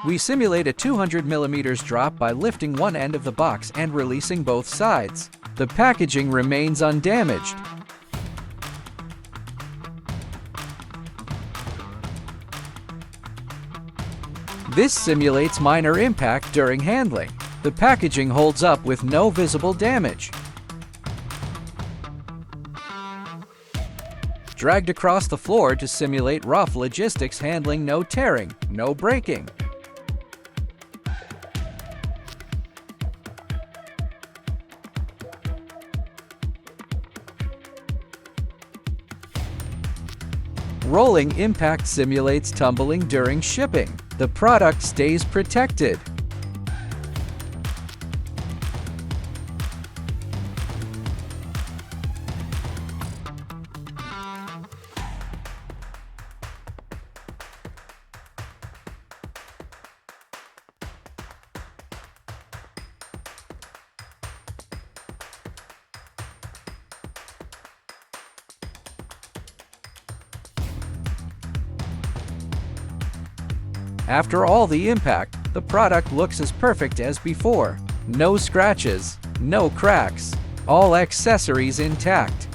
We simulate a 200 mm drop by lifting one end of the box and releasing both sides. The packaging remains undamaged. This simulates minor impact during handling. The packaging holds up with no visible damage. Dragged across the floor to simulate rough logistics handling, no tearing, no breaking. Rolling impact simulates tumbling during shipping. The product stays protected. After all the impact, the product looks as perfect as before. No scratches, no cracks, all accessories intact.